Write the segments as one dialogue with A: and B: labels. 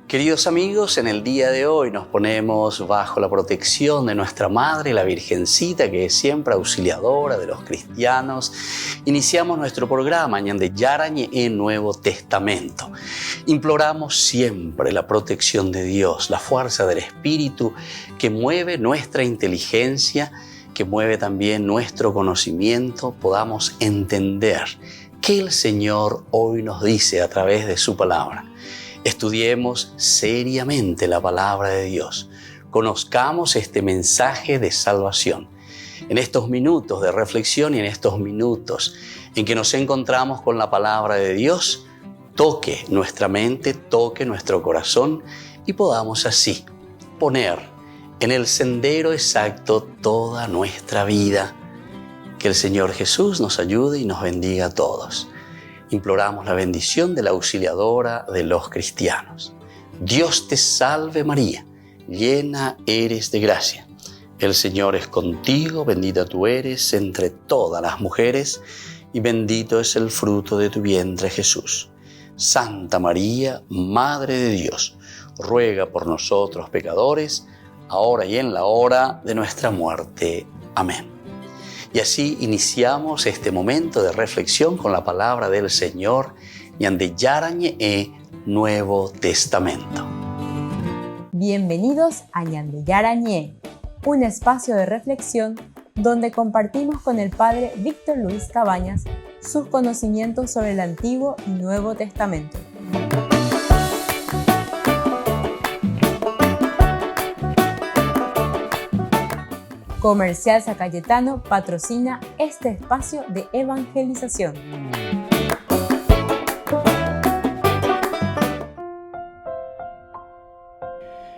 A: Queridos amigos, en el día de hoy nos ponemos bajo la protección de nuestra Madre, la Virgencita, que es siempre auxiliadora de los cristianos. Iniciamos nuestro programa Ñande Yarañe en Nuevo Testamento. Imploramos siempre la protección de Dios, la fuerza del Espíritu que mueve nuestra inteligencia, que mueve también nuestro conocimiento, podamos entender qué el Señor hoy nos dice a través de su palabra. Estudiemos seriamente la palabra de Dios. Conozcamos este mensaje de salvación. En estos minutos de reflexión y en estos minutos en que nos encontramos con la palabra de Dios, toque nuestra mente, toque nuestro corazón y podamos así poner en el sendero exacto toda nuestra vida. Que el Señor Jesús nos ayude y nos bendiga a todos. Imploramos la bendición de la auxiliadora de los cristianos. Dios te salve María, llena eres de gracia. El Señor es contigo, bendita tú eres entre todas las mujeres y bendito es el fruto de tu vientre Jesús. Santa María, Madre de Dios, ruega por nosotros pecadores, ahora y en la hora de nuestra muerte. Amén. Y así iniciamos este momento de reflexión con la palabra del Señor, Ñande Yarañe Nuevo Testamento.
B: Bienvenidos a Ñande Yarañe, un espacio de reflexión donde compartimos con el Padre Víctor Luis Cabañas sus conocimientos sobre el Antiguo y Nuevo Testamento. Comercial San Cayetano patrocina este espacio de evangelización.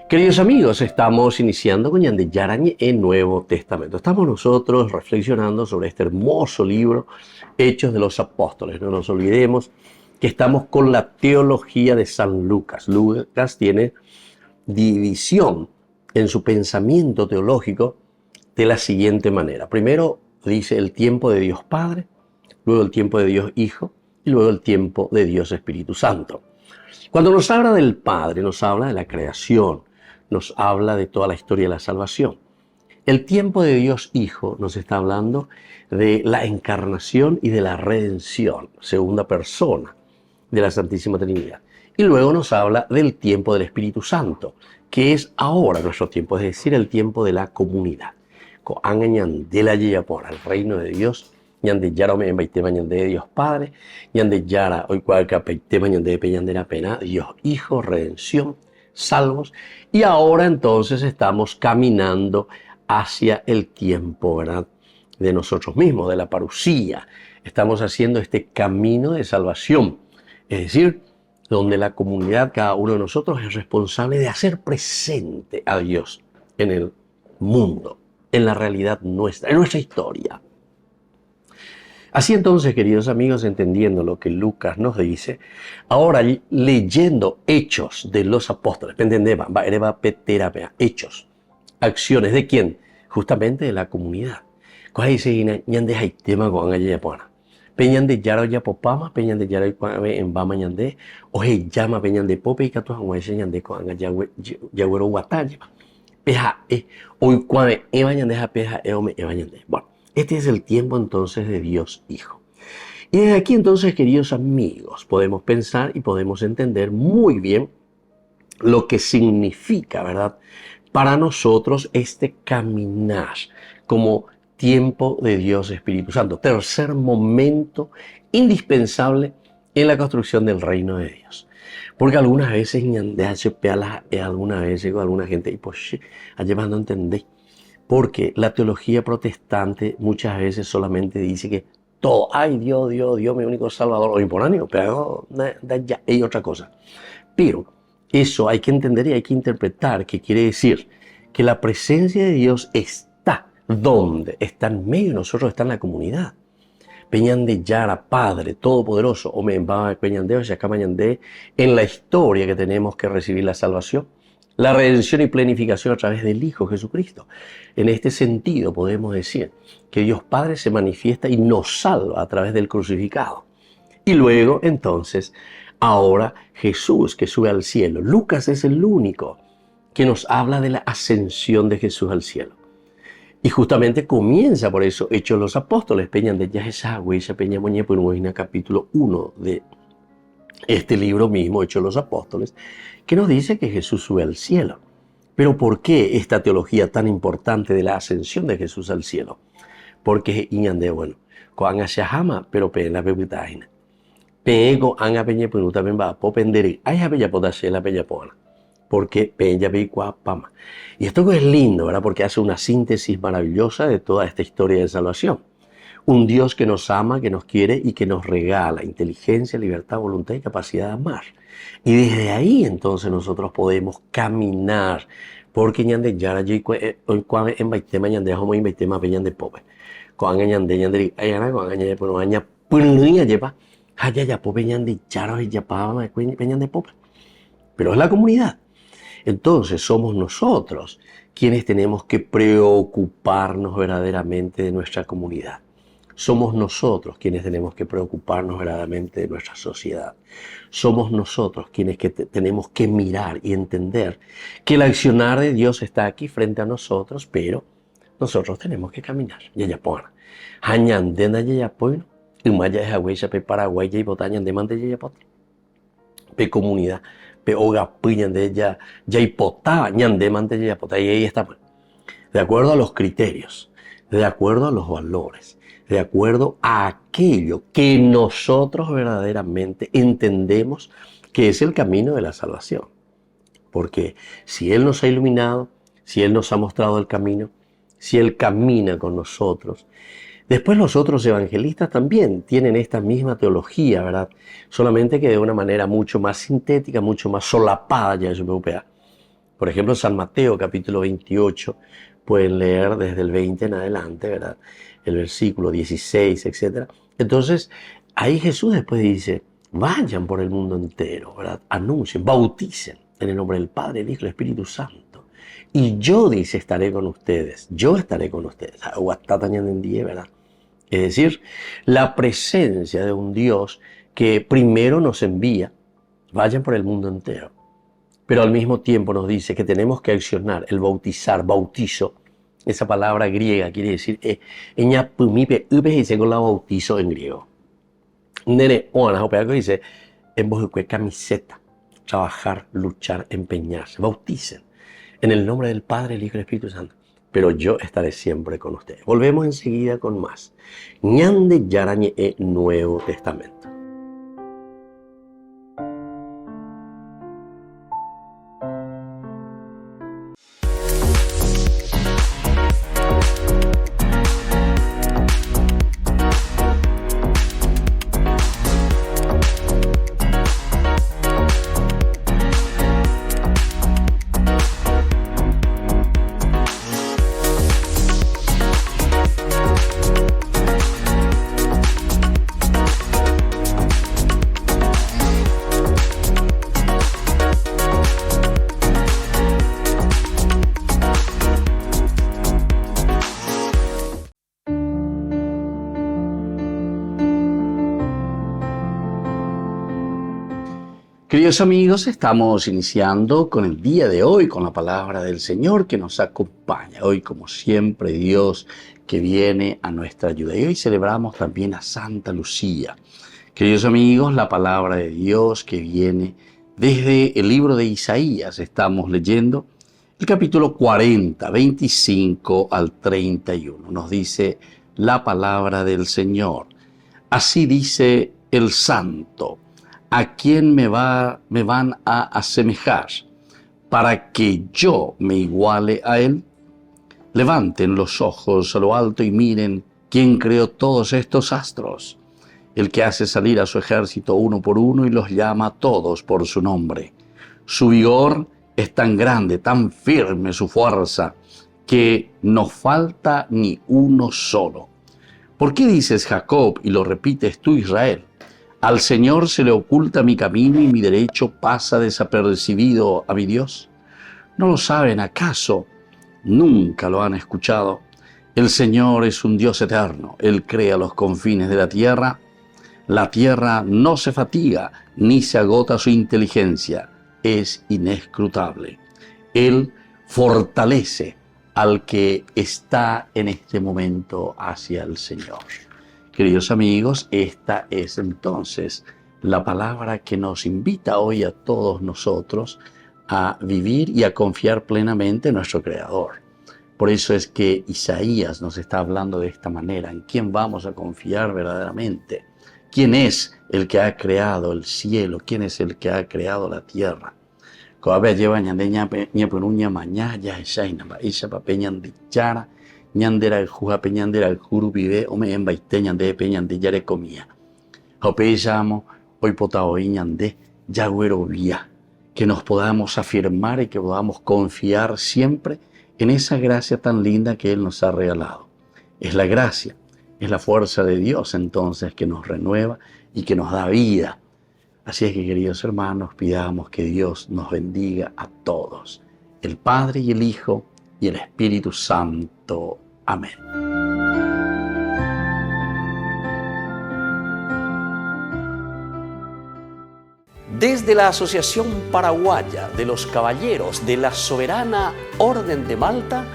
C: Queridos amigos, estamos iniciando con Ñande Yarañe en Nuevo Testamento. Estamos nosotros reflexionando sobre este hermoso libro, Hechos de los Apóstoles. No nos olvidemos que estamos con la teología de San Lucas. Lucas tiene división en su pensamiento teológico de la siguiente manera. Primero dice el tiempo de Dios Padre, luego el tiempo de Dios Hijo y luego el tiempo de Dios Espíritu Santo. Cuando nos habla del Padre, nos habla de la creación, nos habla de toda la historia de la salvación. El tiempo de Dios Hijo nos está hablando de la encarnación y de la redención, segunda persona de la Santísima Trinidad. Y luego nos habla del tiempo del Espíritu Santo, que es ahora nuestro tiempo, es decir, el tiempo de la comunidad. De la por el reino de Dios, Ñande Yara me embaitema Ñande de Dios Padre, Ñande Yara hoy cualca peitema Ñande de peñande la pena, Dios Hijo, redención, salvos. Y ahora entonces estamos caminando hacia el tiempo, ¿verdad?, de nosotros mismos, de la parusía. Estamos haciendo este camino de salvación, es decir, donde la comunidad, cada uno de nosotros es responsable de hacer presente a Dios en el mundo, en la realidad nuestra, en nuestra historia. Así entonces, queridos amigos, entendiendo lo que Lucas nos dice, ahora leyendo Hechos de los Apóstoles, hechos, acciones de quién, justamente de la comunidad. Peñande yaro ya popama, peñande yaro en bama ñande, oje llama peñande pope y catuas huese ñande con yagüero guatalla. Hoy cuando bueno, este es el tiempo entonces de Dios Hijo. Y desde aquí entonces, queridos amigos, podemos pensar y podemos entender muy bien lo que significa, ¿verdad?, para nosotros este caminar como tiempo de Dios Espíritu Santo. Tercer momento indispensable en la construcción del reino de Dios. Porque algunas veces, algunas veces con alguna gente, y pues, allí no entendéis. Porque la teología protestante muchas veces solamente dice que todo, ay Dios, mi único salvador, o imponáneo, pero ya hay otra cosa. Pero eso hay que entender y hay que interpretar, que quiere decir que la presencia de Dios está donde, está en medio de nosotros, está en la comunidad. Peñande Yara, Padre Todopoderoso, o Membaba Peñandeo, Yacamañande, en la historia que tenemos que recibir la salvación, la redención y planificación a través del Hijo Jesucristo. En este sentido podemos decir que Dios Padre se manifiesta y nos salva a través del crucificado. Y luego entonces Ahora Jesús que sube al cielo. Lucas es el único que nos habla de la ascensión de Jesús al cielo. Y justamente comienza por eso Hechos de los Apóstoles. Peñan de Yajesagüe, Peña Moñe, capítulo 1 de este libro mismo, Hechos de los Apóstoles, que nos dice que Jesús sube al cielo. Pero ¿por qué esta teología tan importante de la ascensión de Jesús al cielo? Porque iñande, bueno, coan ashahama, pero pena bebutaina. Pego anga peña penuta bemba, popenderi, ay bella podashela bella pona. Porque peña beicua pama. Y esto es lindo, ¿verdad? Porque hace una síntesis maravillosa de toda esta historia de salvación. Un Dios que nos ama, que nos quiere y que nos regala inteligencia, libertad, voluntad y capacidad de amar. Y desde ahí entonces nosotros podemos caminar. Porque ñande yara yo hoy cuave en baitema ñande homo en baitema peñande pope. Coanga ñande ñande ayana coanga ñande pero aña punuña lleva haya ya pope ñande yara y ya pava peñande pope. Pero es la comunidad. Entonces somos nosotros quienes tenemos que preocuparnos verdaderamente de nuestra comunidad. Somos nosotros quienes tenemos que preocuparnos verdaderamente de nuestra sociedad. Somos nosotros quienes tenemos que mirar y entender que el accionar de Dios está aquí frente a nosotros, pero nosotros tenemos que caminar. Yayapona. Hañandena yayapoino. Umaya es agüeya pe Paraguay y botañan de mande yayapotri. Pe comunidad. Pe oga piñan de ella yaypotá ñande mande yayapotá. Y ahí está. De acuerdo a los criterios, de acuerdo a los valores, de acuerdo a aquello que nosotros verdaderamente entendemos que es el camino de la salvación. Porque si Él nos ha iluminado, si Él nos ha mostrado el camino, si Él camina con nosotros, después los otros evangelistas también tienen esta misma teología, ¿verdad? Solamente que de una manera mucho más sintética, mucho más solapada ya es europea. Por ejemplo, San Mateo, capítulo 28, pueden leer desde el 20 en adelante, ¿verdad? El versículo 16, etc. Entonces, ahí Jesús después dice, vayan por el mundo entero, ¿verdad? Anuncien, bauticen en el nombre del Padre, el Hijo y el Espíritu Santo. Y yo, dice, estaré con ustedes. Yo estaré con ustedes. ¿Verdad? Es decir, la presencia de un Dios que primero nos envía, vayan por el mundo entero. Pero al mismo tiempo nos dice que tenemos que accionar el bautizar, bautizo. Esa palabra griega quiere decir eña pumipe dice con la bautizo en griego. Nene oana que dice en bojue camiseta, trabajar, luchar, empeñarse, bauticen en el nombre del Padre, el Hijo y el Espíritu Santo. Pero yo estaré siempre con ustedes. Volvemos enseguida con más. Ñande yarañe Nuevo Testamento.
A: Queridos amigos, estamos iniciando con el día de hoy, con la palabra del Señor que nos acompaña. Hoy, como siempre, Dios que viene a nuestra ayuda. Y hoy celebramos también a Santa Lucía. Queridos amigos, la palabra de Dios que viene desde el libro de Isaías. Estamos leyendo el capítulo 40, 25 al 31. Nos dice la palabra del Señor. Así dice el Santo. ¿A quién me van a asemejar para que yo me iguale a Él? Levanten los ojos a lo alto y miren quién creó todos estos astros. El que hace salir a su ejército uno por uno y los llama a todos por su nombre. Su vigor es tan grande, tan firme su fuerza, que no falta ni uno solo. ¿Por qué dices Jacob y lo repites tú Israel? Al Señor se le oculta mi camino y mi derecho pasa desapercibido a mi Dios. ¿No lo saben acaso? Nunca lo han escuchado. El Señor es un Dios eterno. Él crea los confines de la tierra.
C: La tierra no se fatiga ni se agota su inteligencia, es inescrutable. Él fortalece al que está en este momento hacia el Señor. Queridos amigos, esta es entonces la palabra que nos invita hoy a todos nosotros a vivir y a confiar plenamente en nuestro Creador. Por eso es que Isaías nos está hablando de esta manera. ¿En quién vamos a confiar verdaderamente? ¿Quién es el que ha creado el cielo? ¿Quién es el que ha creado la tierra? Koabe lleva ñandeña ñapunuña mañaya esaina isha papeñan de chara ñandera juja peñandera el juru vive ome en baite ñande peñande yare comía. Hope llamo hoy pota hoy ñande yagüero vía. Que nos podamos afirmar y que podamos confiar siempre en esa gracia tan linda que Él nos ha regalado. Es la gracia, es la fuerza de Dios entonces que nos renueva y que nos da vida. Así es que, queridos hermanos, pidamos que Dios nos bendiga a todos, el Padre y el Hijo y el Espíritu Santo. Amén.
A: Desde la Asociación Paraguaya de los Caballeros de la Soberana Orden de Malta,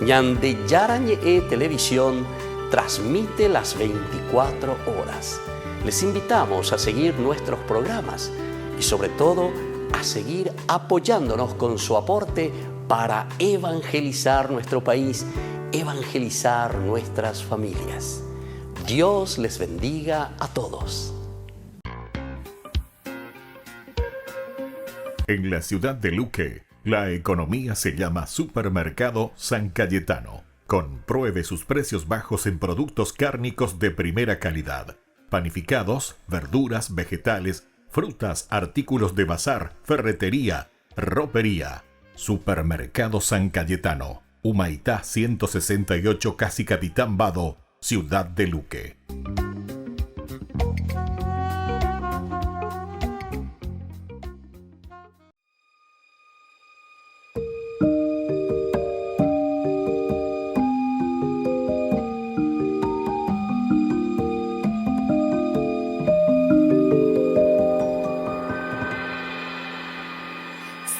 A: Ñande Yarañe Televisión transmite las 24 horas. Les invitamos a seguir nuestros programas y sobre todo a seguir apoyándonos con su aporte para evangelizar nuestro país, evangelizar nuestras familias. Dios les bendiga a todos.
D: En la ciudad de Luque, la economía se llama Supermercado San Cayetano. Compruebe sus precios bajos en productos cárnicos de primera calidad. Panificados, verduras, vegetales, frutas, artículos de bazar, ferretería, ropería. Supermercado San Cayetano, Humaitá 168, Casi Capitán Vado, Ciudad de Luque.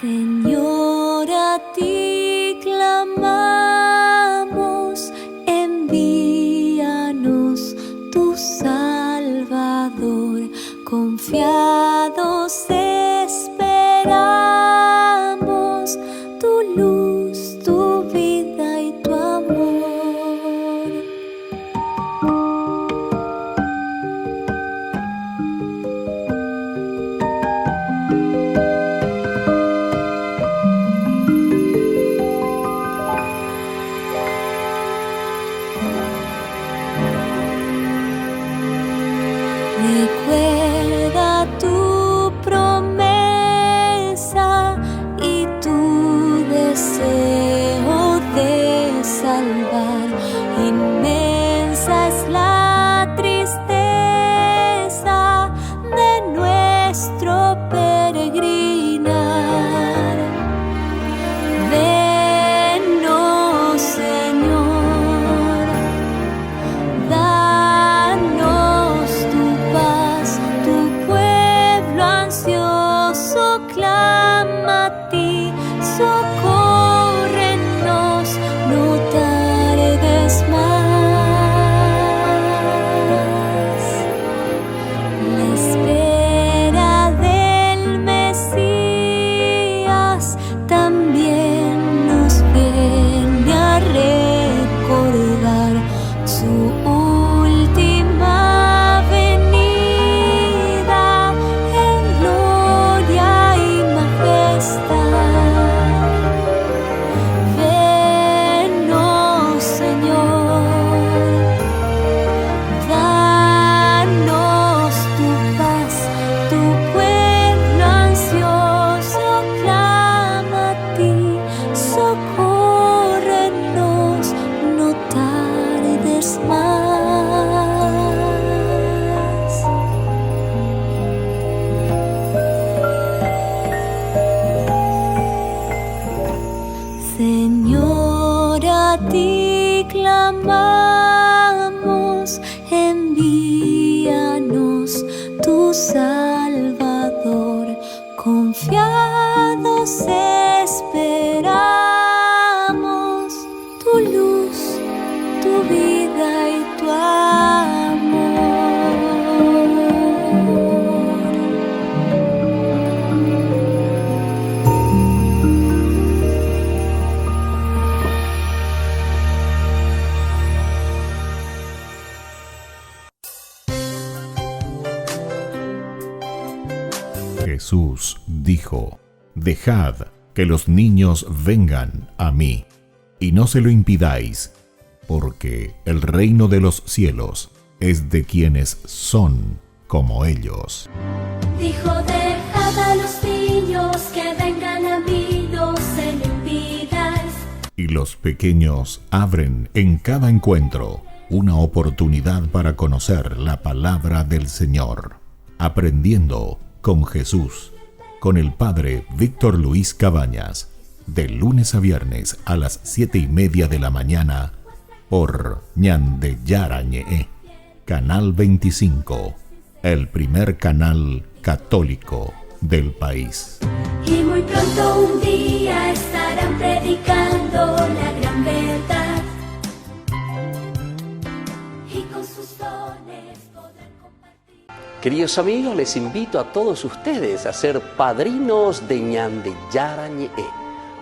E: Señor, a ti clamamos, envíanos tu Salvador. Confiados esperamos tu luz, tu vida y tu amor. Recuerda tu promesa y tu deseo de salvar. Inmensa es la tristeza de nuestro peregrinar. Venos, Señor, danos tu paz, tu pueblo ansioso clama a ti, socórrenos, no tardes más. La espera del Mesías también nos viene a recordar su última venida en gloria y majestad. Venos, Señor, danos tu paz, tu pueblo ansioso clama a ti, socórrenos, no tardes más. Señor, a ti clamamos, envíanos Salvador, confiados esperamos tu luz, tu vida y tu amor.
D: Jesús dijo: Dejad que los niños vengan a mí, y no se lo impidáis, porque el reino de los cielos es de quienes son como ellos.
E: Dijo: dejad a los niños que vengan a mí, no se lo impidáis.
D: Y los pequeños abren en cada encuentro una oportunidad para conocer la palabra del Señor, aprendiendo con Jesús, con el Padre Víctor Luis Cabañas, de lunes a viernes a las 7:30 de la mañana, por Ñande Yarañe, Canal 25, el primer canal católico del país.
E: Y muy pronto un día estarán predicando la gran verdad, y con sus dones podrán compartir.
A: Queridos amigos, les invito a todos ustedes a ser padrinos de Ñande Yarañe.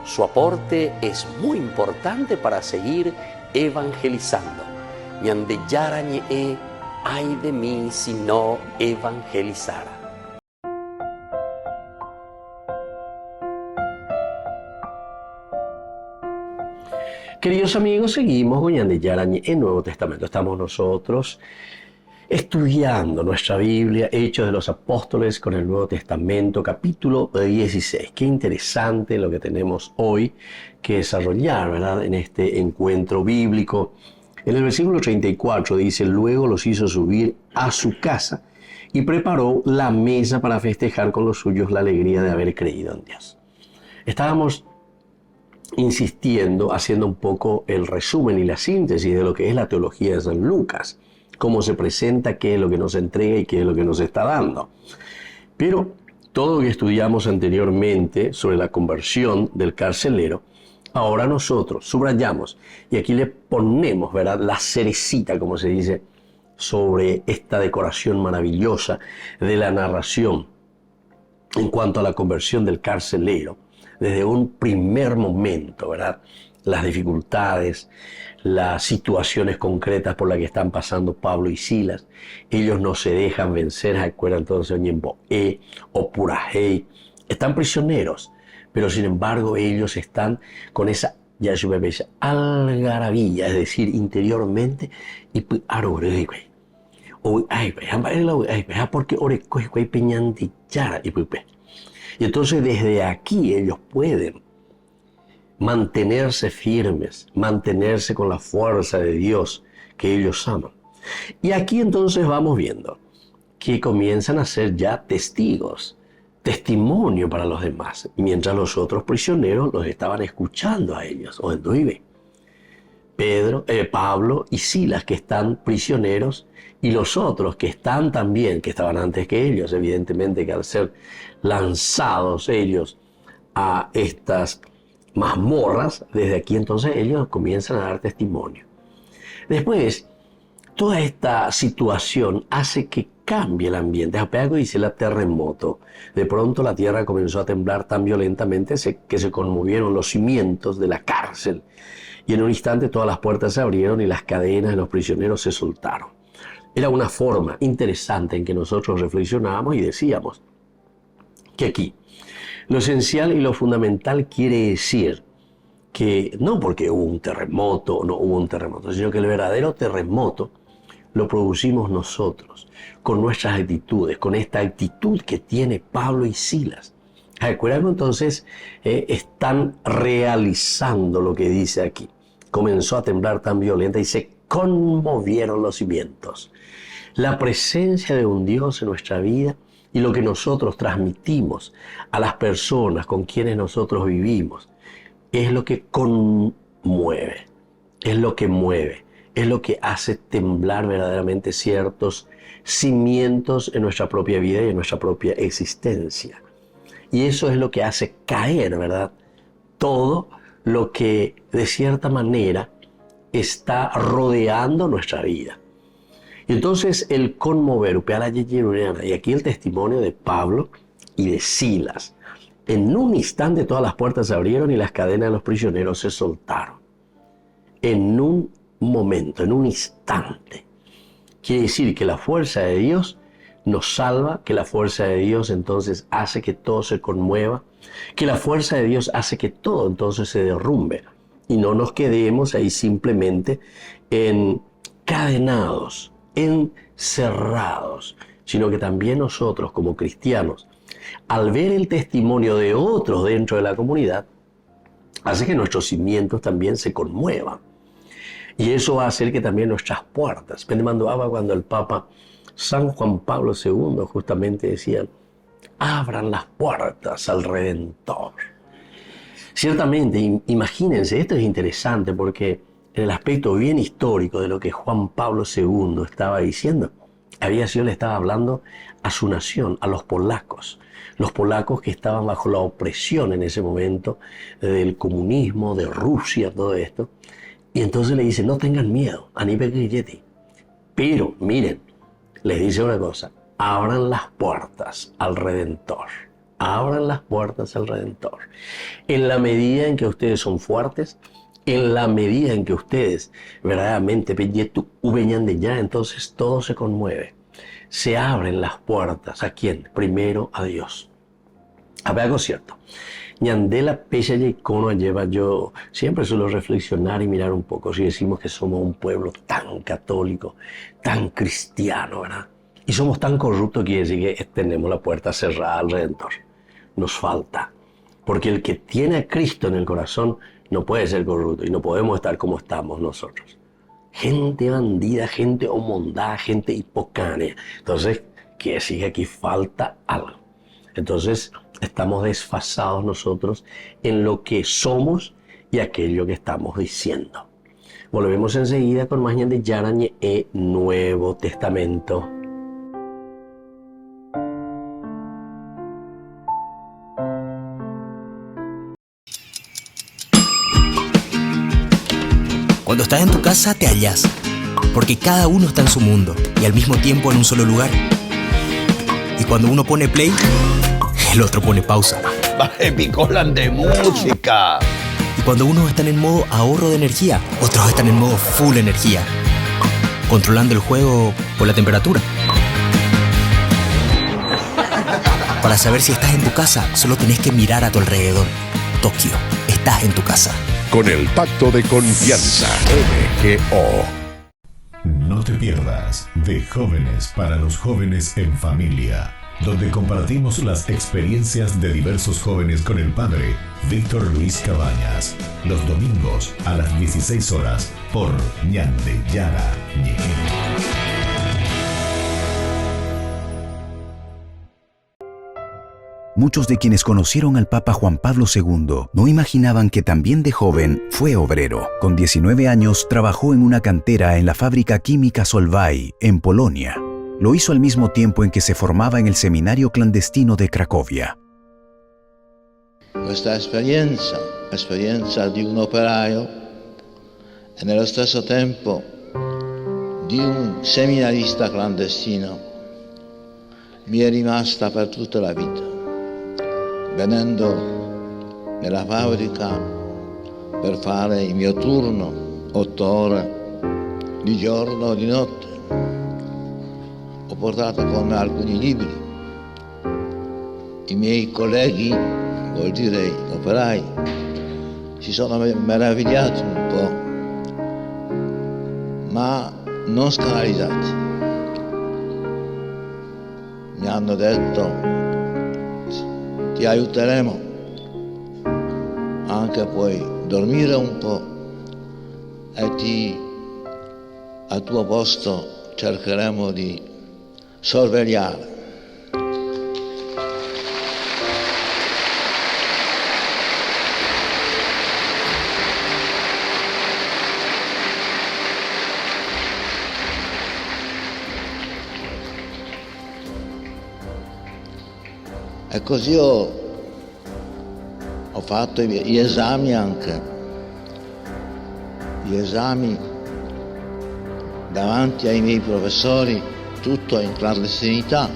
A: Su aporte es muy importante para seguir evangelizando. Ñande Yarañe, ay de mí si no evangelizara.
C: Queridos amigos, seguimos con Ñande Yarañe en Nuevo Testamento. Estamos nosotros estudiando nuestra Biblia, Hechos de los Apóstoles con el Nuevo Testamento, capítulo 16. Qué interesante lo que tenemos hoy que desarrollar, ¿verdad?, en este encuentro bíblico. En el versículo 34 dice: luego los hizo subir a su casa y preparó la mesa para festejar con los suyos la alegría de haber creído en Dios. Estábamos insistiendo, haciendo un poco el resumen y la síntesis de lo que es la teología de San Lucas, cómo se presenta, qué es lo que nos entrega y qué es lo que nos está dando. Pero todo lo que estudiamos anteriormente sobre la conversión del carcelero, ahora nosotros subrayamos y aquí le ponemos, ¿verdad?, la cerecita, como se dice, sobre esta decoración maravillosa de la narración en cuanto a la conversión del carcelero, desde un primer momento, ¿verdad?, las dificultades, las situaciones concretas por las que están pasando Pablo y Silas. Ellos no se dejan vencer, acuerdan entonces Ñemboé o Purajei, están prisioneros, pero sin embargo ellos están con esa algarabía, es decir, interiormente, y y entonces desde aquí ellos pueden mantenerse firmes, mantenerse con la fuerza de Dios que ellos aman. Y aquí entonces vamos viendo que comienzan a ser ya testigos, testimonio para los demás, mientras los otros prisioneros los estaban escuchando a ellos. O entonces Pablo y Silas, que están prisioneros, y los otros que están también, que estaban antes que ellos, evidentemente que al ser lanzados ellos a estas mazmorras, desde aquí entonces ellos comienzan a dar testimonio. Después, toda esta situación hace que cambie el ambiente. Apeago dice el terremoto. De pronto la tierra comenzó a temblar tan violentamente que se conmovieron los cimientos de la cárcel. Y en un instante todas las puertas se abrieron y las cadenas de los prisioneros se soltaron. Era una forma interesante en que nosotros reflexionábamos y decíamos que aquí lo esencial y lo fundamental quiere decir que no porque hubo un terremoto o no hubo un terremoto, sino que el verdadero terremoto lo producimos nosotros, con nuestras actitudes, con esta actitud que tiene Pablo y Silas. Recuerden entonces, están realizando lo que dice aquí. Comenzó a temblar tan violenta y se conmovieron los cimientos. La presencia de un Dios en nuestra vida y lo que nosotros transmitimos a las personas con quienes nosotros vivimos es lo que conmueve, es lo que mueve, es lo que hace temblar verdaderamente ciertos cimientos en nuestra propia vida y en nuestra propia existencia. Y eso es lo que hace caer, ¿verdad?, todo lo que de cierta manera está rodeando nuestra vida. Y entonces el conmover, y aquí el testimonio de Pablo y de Silas. En un instante todas las puertas se abrieron y las cadenas de los prisioneros se soltaron. En un momento, en un instante. Quiere decir que la fuerza de Dios nos salva, que la fuerza de Dios entonces hace que todo se conmueva, que la fuerza de Dios hace que todo entonces se derrumbe y no nos quedemos ahí simplemente encadenados, encerrados, sino que también nosotros como cristianos, al ver el testimonio de otros dentro de la comunidad, hace que nuestros cimientos también se conmuevan. Y eso va a hacer que también nuestras puertas, cuando el Papa San Juan Pablo II justamente decía, abran las puertas al Redentor. Ciertamente, imagínense, esto es interesante porque en el aspecto bien histórico de lo que Juan Pablo II estaba diciendo, le estaba hablando a su nación, a los polacos que estaban bajo la opresión en ese momento del comunismo, de Rusia, todo esto. Y entonces le dice, no tengan miedo, pero miren, les dice una cosa, abran las puertas al Redentor. Abran las puertas al Redentor. En la medida en que ustedes son fuertes, en la medida en que ustedes verdaderamente entonces todo se conmueve. Se abren las puertas. ¿A quién? Primero a Dios. A ver, algo cierto. Ñandela Pecha y Cono lleva, yo siempre suelo reflexionar y mirar un poco si decimos que somos un pueblo tan católico, tan cristiano, ¿verdad? Y somos tan corruptos, quiere decir que tenemos la puerta cerrada al Redentor. Nos falta. Porque el que tiene a Cristo en el corazón no puede ser corrupto y no podemos estar como estamos nosotros. Gente bandida, gente homondada, gente hipocánea. Entonces, quiere decir que aquí falta algo. Entonces, estamos desfasados nosotros en lo que somos y aquello que estamos diciendo. Volvemos enseguida con más de Yarañe e Nuevo Testamento.
F: Cuando estás en tu casa te hallas, porque cada uno está en su mundo y al mismo tiempo en un solo lugar. Y cuando uno pone play, el otro pone pausa.
G: Picolan de música.
F: Y cuando unos están en modo ahorro de energía, otros están en modo full energía, controlando el juego por la temperatura. Para saber si estás en tu casa, solo tenés que mirar a tu alrededor. Tokio, estás en tu casa.
H: Con el Pacto de Confianza, MGO.
D: No te pierdas de Jóvenes para los Jóvenes en Familia, donde compartimos las experiencias de diversos jóvenes con el padre Víctor Luis Cabañas, los domingos a las 16 horas por Ñande Yara Ñe.
I: Muchos de quienes conocieron al Papa Juan Pablo II no imaginaban que también de joven fue obrero. Con 19 años trabajó en una cantera en la fábrica química Solvay, en Polonia. Lo hizo al mismo tiempo en que se formaba en el seminario clandestino de Cracovia.
J: Questa esperienza di un operaio e nello stesso tempo di un seminarista clandestino mi è rimasta per tutta la vita. Venendo nella fabbrica per fare il mio turno, 8 ore di giorno o di notte, ho portato con me alcuni libri. I miei colleghi, vuol dire gli operai, si sono meravigliati un po', ma non scandalizzati. Mi hanno detto: ti aiuteremo, anche puoi dormire un po' e al tuo posto cercheremo di sorvegliare. E così ho fatto gli esami anche, gli esami davanti ai miei professori, tutto in clandestinità.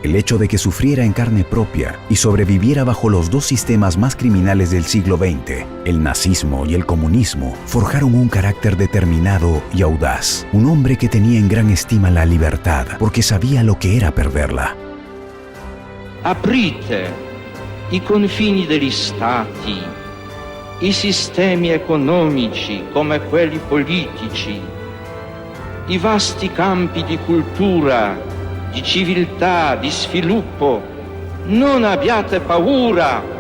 I: El hecho de que sufriera en carne propia y sobreviviera bajo los dos sistemas más criminales del siglo XX, el nazismo y el comunismo, forjaron un carácter determinado y audaz. Un hombre que tenía en gran estima la libertad, porque sabía lo que era perderla.
K: Aprite i confini degli stati, i sistemi economici come quelli politici, i vasti campi di cultura, di civiltà, di sviluppo. Non abbiate paura.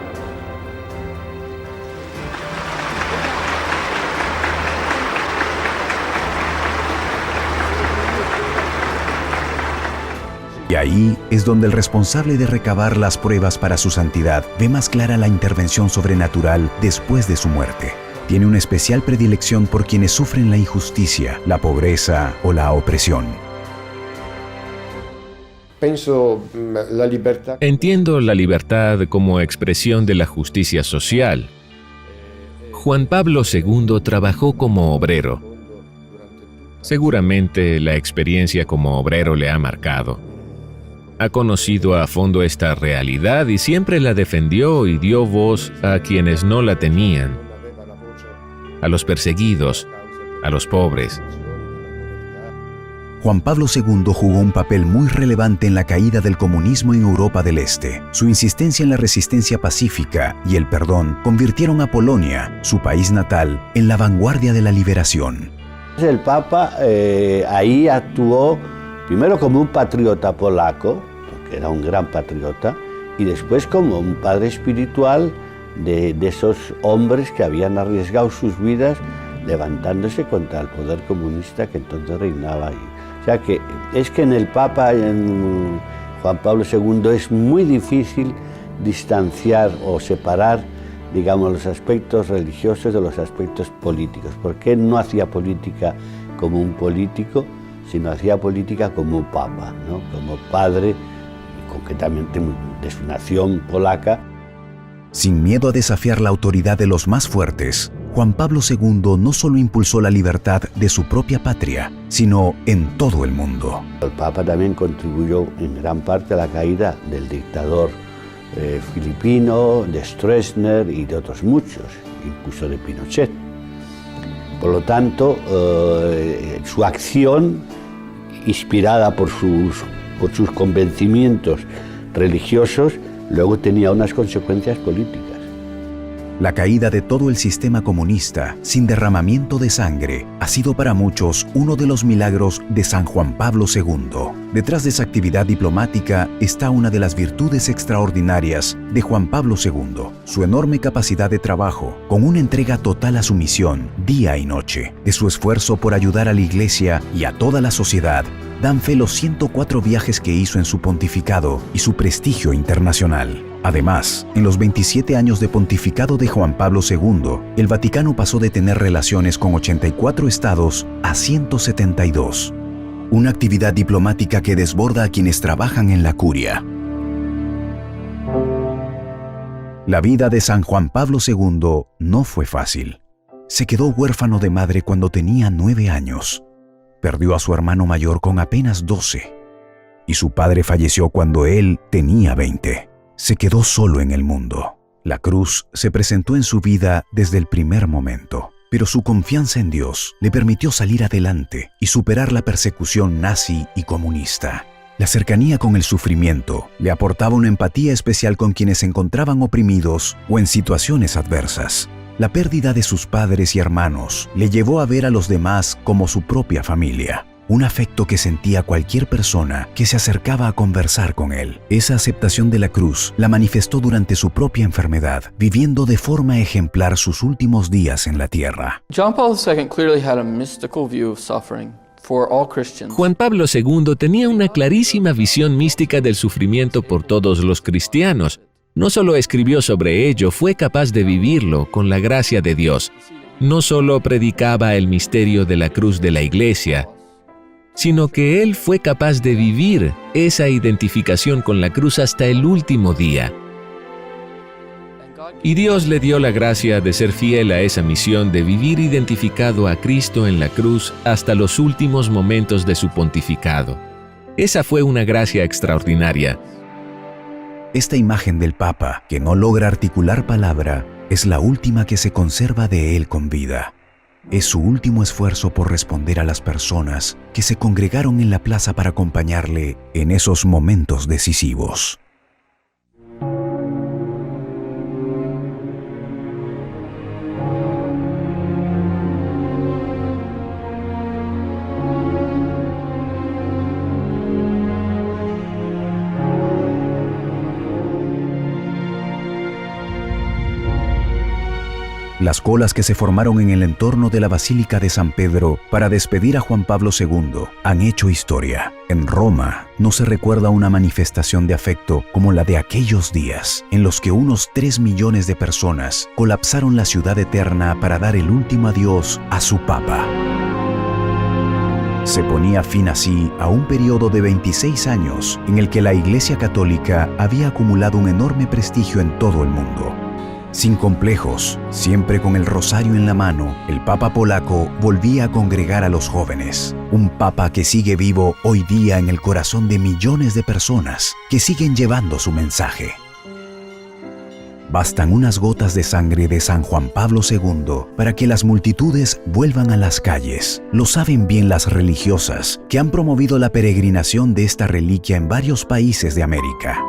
I: Y ahí es donde el responsable de recabar las pruebas para su santidad ve más clara la intervención sobrenatural después de su muerte. Tiene una especial predilección por quienes sufren la injusticia, la pobreza o la opresión.
L: Entiendo la libertad como expresión de la justicia social. Juan Pablo II trabajó como obrero. Seguramente la experiencia como obrero le ha marcado. Ha conocido a fondo esta realidad y siempre la defendió y dio voz a quienes no la tenían, a los perseguidos, a los pobres.
I: Juan Pablo II jugó un papel muy relevante en la caída del comunismo en Europa del Este. Su insistencia en la resistencia pacífica y el perdón convirtieron a Polonia, su país natal, en la vanguardia de la liberación.
M: El Papa ahí actuó primero como un patriota polaco, porque era un gran patriota, y después como un padre espiritual de esos hombres que habían arriesgado sus vidas levantándose contra el poder comunista que entonces reinaba ahí. O sea que es que en el Papa, en Juan Pablo II, es muy difícil distanciar o separar, digamos, los aspectos religiosos de los aspectos políticos, porque él no hacía política como un político, sino hacía política como un papa, ¿no? Como padre, y concretamente de su nación polaca.
I: Sin miedo a desafiar la autoridad de los más fuertes, Juan Pablo II no solo impulsó la libertad de su propia patria, sino en todo el mundo.
M: El Papa también contribuyó en gran parte a la caída del dictador filipino, de Stroessner y de otros muchos, incluso de Pinochet. Por lo tanto, su acción, inspirada por sus convencimientos religiosos, luego tenía unas consecuencias políticas.
I: La caída de todo el sistema comunista, sin derramamiento de sangre, ha sido para muchos uno de los milagros de San Juan Pablo II. Detrás de esa actividad diplomática está una de las virtudes extraordinarias de Juan Pablo II, su enorme capacidad de trabajo, con una entrega total a su misión, día y noche, de su esfuerzo por ayudar a la Iglesia y a toda la sociedad. Dan fe los 104 viajes que hizo en su pontificado y su prestigio internacional. Además, en los 27 años de pontificado de Juan Pablo II, el Vaticano pasó de tener relaciones con 84 estados a 172. Una actividad diplomática que desborda a quienes trabajan en la curia. La vida de San Juan Pablo II no fue fácil. Se quedó huérfano de madre cuando tenía 9 años. Perdió a su hermano mayor con apenas 12. Y su padre falleció cuando él tenía 20. Se quedó solo en el mundo. La cruz se presentó en su vida desde el primer momento, pero su confianza en Dios le permitió salir adelante y superar la persecución nazi y comunista. La cercanía con el sufrimiento le aportaba una empatía especial con quienes se encontraban oprimidos o en situaciones adversas. La pérdida de sus padres y hermanos le llevó a ver a los demás como su propia familia. Un afecto que sentía cualquier persona que se acercaba a conversar con él. Esa aceptación de la cruz la manifestó durante su propia enfermedad, viviendo de forma ejemplar sus últimos días en la tierra.
N: John Paul II clearly had a mystical view of suffering for all Christians.
L: Juan Pablo II tenía una clarísima visión mística del sufrimiento por todos los cristianos. No solo escribió sobre ello, fue capaz de vivirlo con la gracia de Dios. No solo predicaba el misterio de la cruz de la Iglesia, sino que Él fue capaz de vivir esa identificación con la cruz hasta el último día. Y Dios le dio la gracia de ser fiel a esa misión de vivir identificado a Cristo en la cruz hasta los últimos momentos de su pontificado. Esa fue una gracia extraordinaria.
I: Esta imagen del Papa, que no logra articular palabra, es la última que se conserva de él con vida. Es su último esfuerzo por responder a las personas que se congregaron en la plaza para acompañarle en esos momentos decisivos. Las colas que se formaron en el entorno de la Basílica de San Pedro para despedir a Juan Pablo II han hecho historia. En Roma no se recuerda una manifestación de afecto como la de aquellos días, en los que unos 3 millones de personas colapsaron la ciudad eterna para dar el último adiós a su Papa. Se ponía fin así a un periodo de 26 años en el que la Iglesia Católica había acumulado un enorme prestigio en todo el mundo. Sin complejos, siempre con el rosario en la mano, el Papa polaco volvía a congregar a los jóvenes. Un Papa que sigue vivo hoy día en el corazón de millones de personas que siguen llevando su mensaje. Bastan unas gotas de sangre de San Juan Pablo II para que las multitudes vuelvan a las calles. Lo saben bien las religiosas que han promovido la peregrinación de esta reliquia en varios países de América.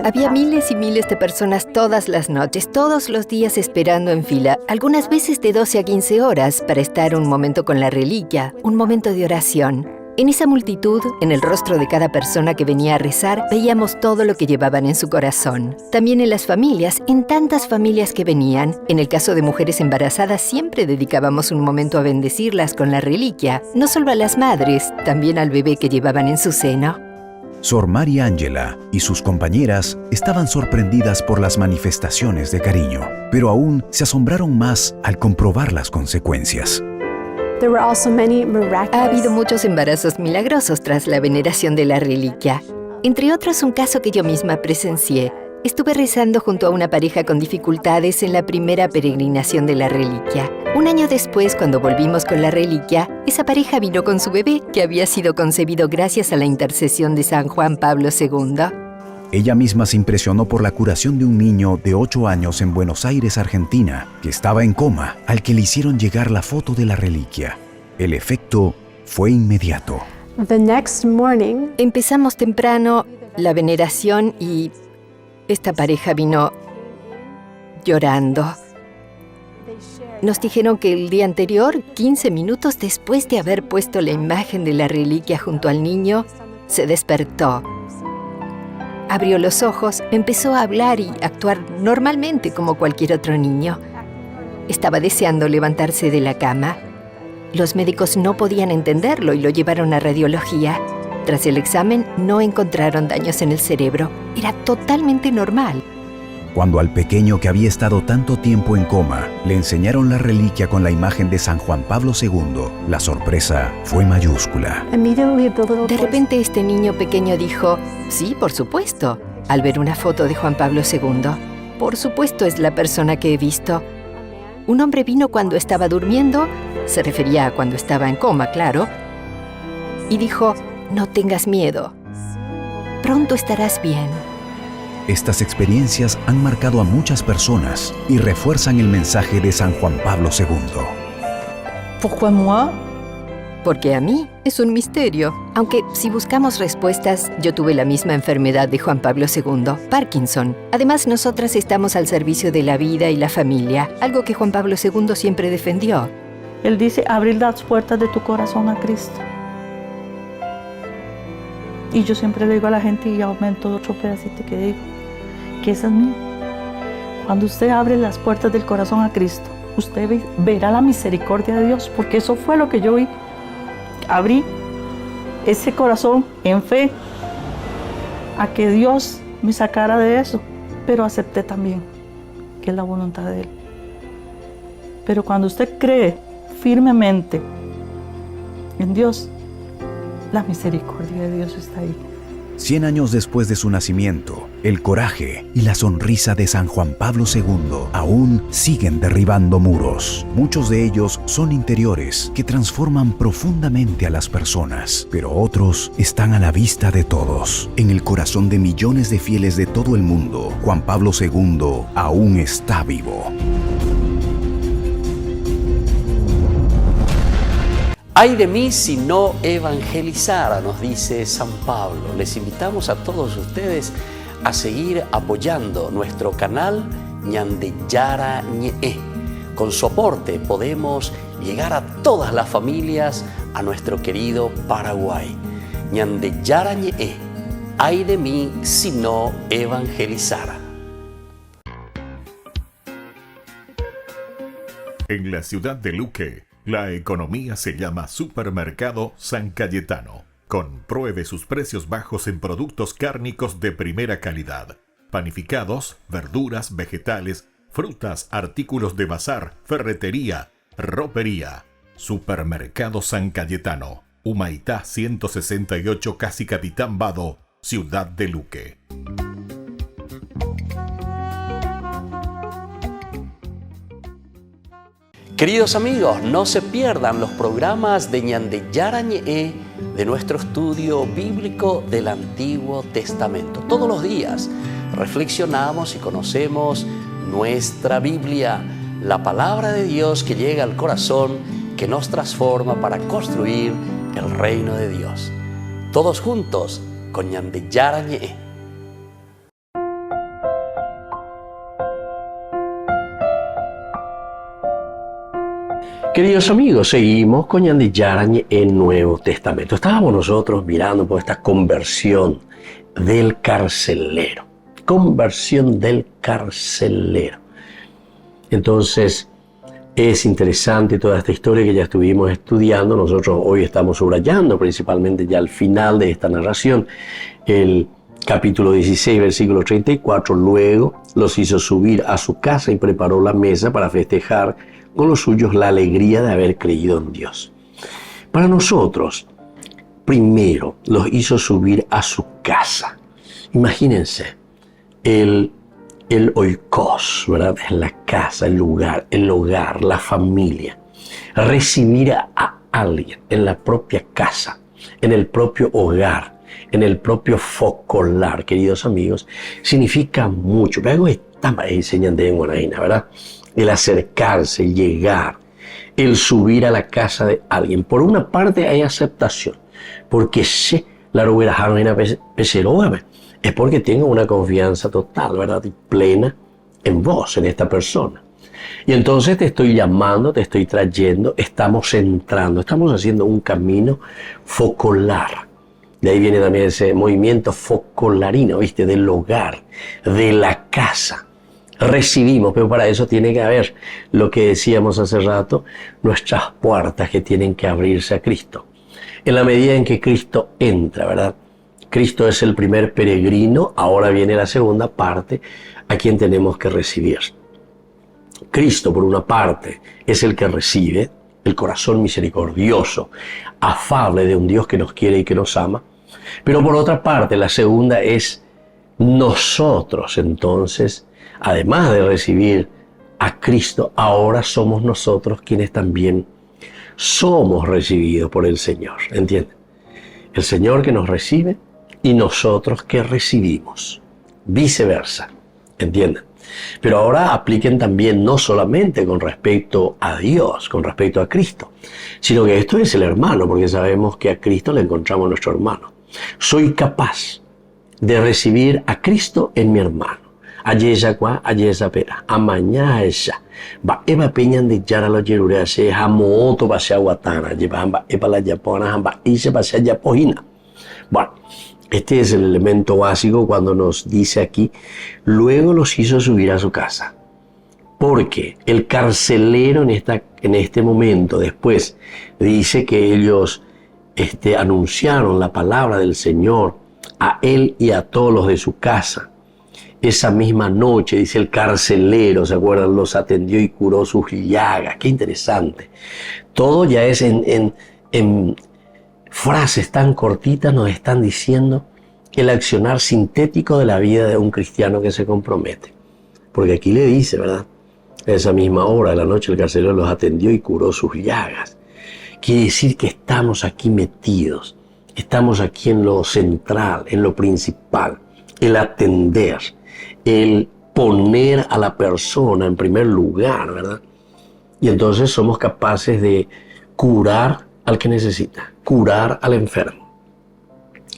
O: Había miles y miles de personas todas las noches, todos los días esperando en fila, algunas veces de 12 a 15 horas para estar un momento con la reliquia, un momento de oración. En esa multitud, en el rostro de cada persona que venía a rezar, veíamos todo lo que llevaban en su corazón. También en las familias, en tantas familias que venían. En el caso de mujeres embarazadas, siempre dedicábamos un momento a bendecirlas con la reliquia, no solo a las madres, también al bebé que llevaban en su seno.
I: Sor María Ángela y sus compañeras estaban sorprendidas por las manifestaciones de cariño, pero aún se asombraron más al comprobar las consecuencias.
O: Ha habido muchos embarazos milagrosos tras la veneración de la reliquia. Entre otros, un caso que yo misma presencié. Estuve rezando junto a una pareja con dificultades en la primera peregrinación de la reliquia. Un año después, cuando volvimos con la reliquia, esa pareja vino con su bebé, que había sido concebido gracias a la intercesión de San Juan Pablo II.
I: Ella misma se impresionó por la curación de un niño de 8 años en Buenos Aires, Argentina, que estaba en coma, al que le hicieron llegar la foto de la reliquia. El efecto fue inmediato.
O: Empezamos temprano la veneración y esta pareja vino llorando. Nos dijeron que el día anterior, 15 minutos después de haber puesto la imagen de la reliquia junto al niño, se despertó. Abrió los ojos, empezó a hablar y actuar normalmente como cualquier otro niño. Estaba deseando levantarse de la cama. Los médicos no podían entenderlo y lo llevaron a radiología. Tras el examen, no encontraron daños en el cerebro. Era totalmente normal.
I: Cuando al pequeño que había estado tanto tiempo en coma le enseñaron la reliquia con la imagen de San Juan Pablo II, la sorpresa fue mayúscula.
O: De repente este niño pequeño dijo, sí, por supuesto, al ver una foto de Juan Pablo II. Por supuesto es la persona que he visto. Un hombre vino cuando estaba durmiendo, se refería a cuando estaba en coma, claro, y dijo, no tengas miedo, pronto estarás bien.
I: Estas experiencias han marcado a muchas personas y refuerzan el mensaje de San Juan Pablo II.
O: ¿Pourquoi moi? Porque a mí es un misterio. Aunque si buscamos respuestas, yo tuve la misma enfermedad de Juan Pablo II, Parkinson. Además, nosotras estamos al servicio de la vida y la familia, algo que Juan Pablo II siempre defendió.
P: Él dice, abrir las puertas de tu corazón a Cristo. Y yo siempre le digo a la gente, y aumento otro pedacito que digo, que esa es mía. Cuando usted abre las puertas del corazón a Cristo, usted verá la misericordia de Dios, porque eso fue lo que yo vi. Abrí ese corazón en fe a que Dios me sacara de eso, pero acepté también que es la voluntad de Él. Pero cuando usted cree firmemente en Dios, la misericordia de Dios está ahí.
I: 100 años después de su nacimiento, el coraje y la sonrisa de San Juan Pablo II aún siguen derribando muros. Muchos de ellos son interiores que transforman profundamente a las personas, pero otros están a la vista de todos. En el corazón de millones de fieles de todo el mundo, Juan Pablo II aún está vivo.
A: Ay de mí si no evangelizara, nos dice San Pablo. Les invitamos a todos ustedes a seguir apoyando nuestro canal Ñande Yara Ñe. Con su aporte podemos llegar a todas las familias a nuestro querido Paraguay. Ñande Yara Ñe. Ay de mí si no evangelizara.
D: En la ciudad de Luque, la economía se llama Supermercado San Cayetano. Compruebe sus precios bajos en productos cárnicos de primera calidad. Panificados, verduras, vegetales, frutas, artículos de bazar, ferretería, ropería. Supermercado San Cayetano. Humaitá 168, Casi Capitán Vado, ciudad de Luque.
A: Queridos amigos, no se pierdan los programas de Ñande Yara Ñe de nuestro estudio bíblico del Antiguo Testamento. Todos los días reflexionamos y conocemos nuestra Biblia, la palabra de Dios que llega al corazón, que nos transforma para construir el reino de Dios. Todos juntos con Ñande Yara Ñe.
C: Queridos amigos, seguimos con Ñande Yara Ñe en Nuevo Testamento. Estábamos nosotros mirando por esta conversión del carcelero. Conversión del carcelero. Entonces, es interesante toda esta historia que ya estuvimos estudiando. Nosotros hoy estamos subrayando principalmente ya al final de esta narración el capítulo 16, versículo 34. Luego los hizo subir a su casa y preparó la mesa para festejar con los suyos la alegría de haber creído en Dios. Para nosotros, primero los hizo subir a su casa. Imagínense, el oikos, ¿verdad? Es la casa, el hogar, la familia. Recibir a alguien en la propia casa, en el propio hogar, en el propio focolar, queridos amigos, significa mucho. Pero está enseñando en Guanaina, ¿verdad? El acercarse, el llegar, el subir a la casa de alguien. Por una parte hay aceptación, porque sé la ruberajaron en la es porque tengo una confianza total, ¿verdad? Y plena en vos, en esta persona. Y entonces te estoy llamando, te estoy trayendo, estamos entrando, estamos haciendo un camino focolar. De ahí viene también ese movimiento focolarino, ¿viste? Del hogar, de la casa. Recibimos, pero para eso tiene que haber lo que decíamos hace rato, nuestras puertas que tienen que abrirse a Cristo. En la medida en que Cristo entra, ¿verdad? Cristo es el primer peregrino, ahora viene la segunda parte, a quien tenemos que recibir. Cristo, por una parte, es el que recibe, el corazón misericordioso, afable de un Dios que nos quiere y que nos ama. Pero por otra parte, la segunda es nosotros, entonces, además de recibir a Cristo, ahora somos nosotros quienes también somos recibidos por el Señor. ¿Entienden? El Señor que nos recibe y nosotros que recibimos. Viceversa. ¿Entienden? Pero ahora apliquen también no solamente con respecto a Dios, con respecto a Cristo, sino que esto es el hermano, porque sabemos que a Cristo le encontramos nuestro hermano. Soy capaz de recibir a Cristo en mi hermano. Ayesa kwa, ayesa pera, amaña esa. Va eva peñan de yara lo yerure se hamoto va se aguatana, lleva amba epa la yapona, amba ise va se yapojina. Bueno, este es el elemento básico cuando nos dice aquí, luego los hizo subir a su casa. Porque el carcelero en este momento, después, dice que ellos anunciaron la palabra del Señor a él y a todos los de su casa. Esa misma noche, dice el carcelero, ¿se acuerdan? Los atendió y curó sus llagas. Qué interesante. Todo ya es frases tan cortitas nos están diciendo el accionar sintético de la vida de un cristiano que se compromete. Porque aquí le dice, ¿verdad? A esa misma hora de la noche el carcelero los atendió y curó sus llagas. Quiere decir que estamos aquí metidos, estamos aquí en lo central, en lo principal, el atender, el poner a la persona en primer lugar, ¿verdad? Y entonces somos capaces de curar al que necesita, curar al enfermo.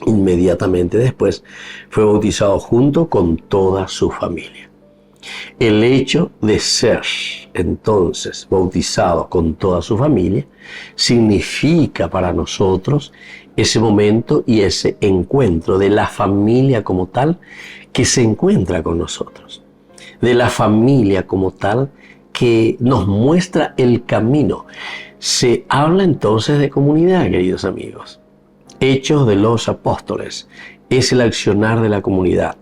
C: Inmediatamente después fue bautizado junto con toda su familia. El hecho de ser entonces bautizado con toda su familia significa para nosotros ese momento y ese encuentro de la familia como tal que se encuentra con nosotros, de la familia como tal que nos muestra el camino. Se habla entonces de comunidad, queridos amigos. Hechos de los Apóstoles es el accionar de la comunidad.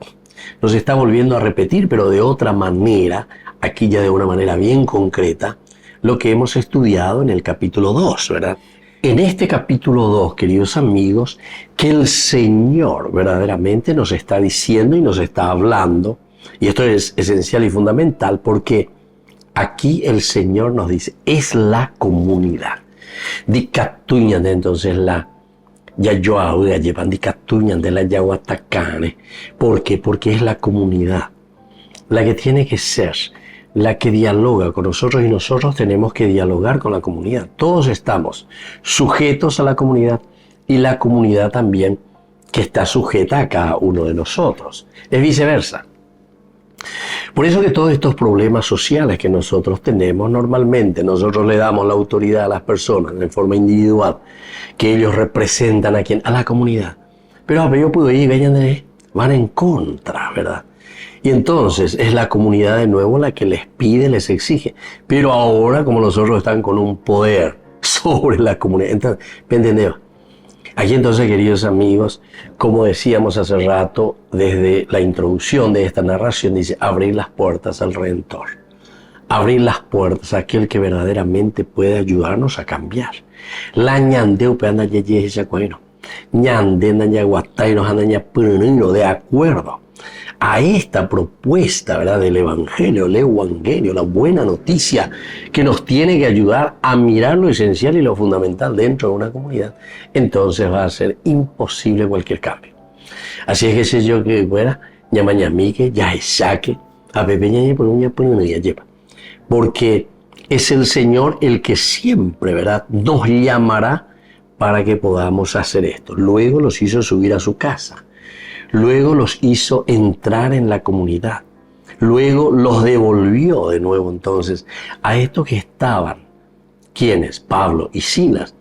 C: Nos está volviendo a repetir, pero de otra manera, aquí ya de una manera bien concreta, lo que hemos estudiado en el capítulo 2, ¿verdad? En este capítulo 2, queridos amigos, que el Señor verdaderamente nos está diciendo y nos está hablando, y esto es esencial y fundamental porque aquí el Señor nos dice, es la comunidad. Dicatuñan entonces la ya yo ahora llevan dicatuñan de la yaguatacane. ¿Por qué? Porque es la comunidad la que tiene que ser, la que dialoga con nosotros y nosotros tenemos que dialogar con la comunidad. Todos estamos sujetos a la comunidad y la comunidad también que está sujeta a cada uno de nosotros. Es viceversa. Por eso que todos estos problemas sociales que nosotros tenemos, normalmente nosotros le damos la autoridad a las personas en forma individual, que ellos representan a quién, a la comunidad. Pero yo puedo ir y van en contra, ¿verdad? Y entonces es la comunidad de nuevo la que les pide, les exige. Pero ahora, como nosotros están con un poder sobre la comunidad, entonces, ¿me entendés? Aquí entonces, queridos amigos, como decíamos hace rato, desde la introducción de esta narración, dice, abrir las puertas al Redentor. Abrir las puertas a aquel que verdaderamente puede ayudarnos a cambiar. La ñandeu peanda yeye yacuaino. Ñandena yaguataino anaña purunino, de acuerdo a esta propuesta, ¿verdad?, del Evangelio, el Evangelio, la buena noticia que nos tiene que ayudar a mirar lo esencial y lo fundamental dentro de una comunidad, entonces va a ser imposible cualquier cambio. Así es que sé yo que fuera, ñamañamique, ya saque, a pepeña por uña lleva. Porque es el Señor el que siempre, ¿verdad?, nos llamará para que podamos hacer esto. Luego los hizo subir a su casa. Luego los hizo entrar en la comunidad. Luego los devolvió de nuevo entonces a estos que estaban, ¿quiénes? Pablo y Silas,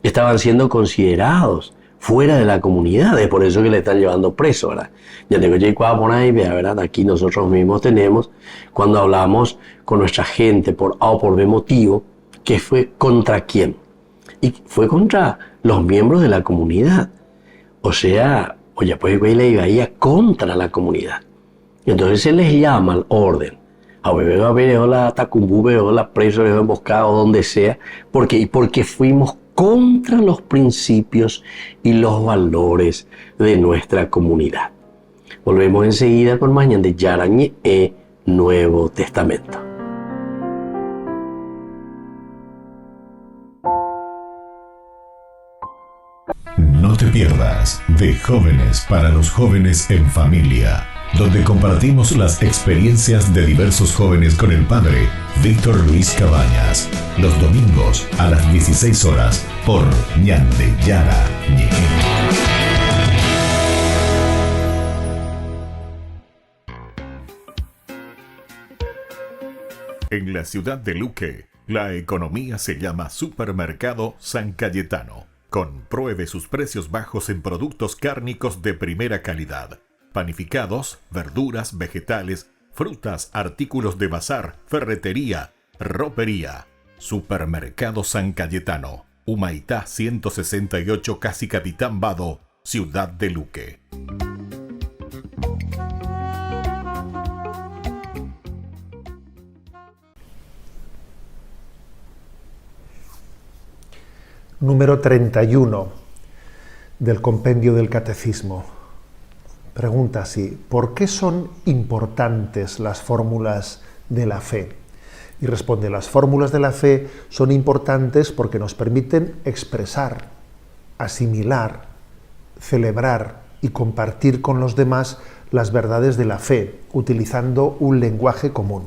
C: estaban siendo considerados fuera de la comunidad. Es por eso que le están llevando preso, ¿verdad? Ya tengo que por ahí, ¿verdad? Aquí nosotros mismos tenemos, cuando hablamos con nuestra gente por A o por B motivo, que fue contra quién. Y fue contra los miembros de la comunidad. O sea, oye, pues le iba contra la comunidad. Y entonces se les llama al orden. A ver, la tacumbú, la preso, la emboscada o donde sea. Porque fuimos contra los principios y los valores de nuestra comunidad. Volvemos enseguida con Mañana de Yarañe e Nuevo Testamento.
D: No te pierdas de Jóvenes para los Jóvenes en Familia, donde compartimos las experiencias de diversos jóvenes con el padre Víctor Luis Cabañas, los domingos a las 16 horas por Ñande Yara Ñe. En la ciudad de Luque, la economía se llama Supermercado San Cayetano. Compruebe sus precios bajos en productos cárnicos de primera calidad. Panificados, verduras, vegetales, frutas, artículos de bazar, ferretería, ropería. Supermercado San Cayetano, Humaitá 168, Casi Capitán Vado, Ciudad de Luque.
Q: Número 31. del compendio del Catecismo. Pregunta así: ¿por qué son importantes las fórmulas de la fe? Y responde: las fórmulas de la fe son importantes porque nos permiten expresar, asimilar, celebrar y compartir con los demás las verdades de la fe, utilizando un lenguaje común.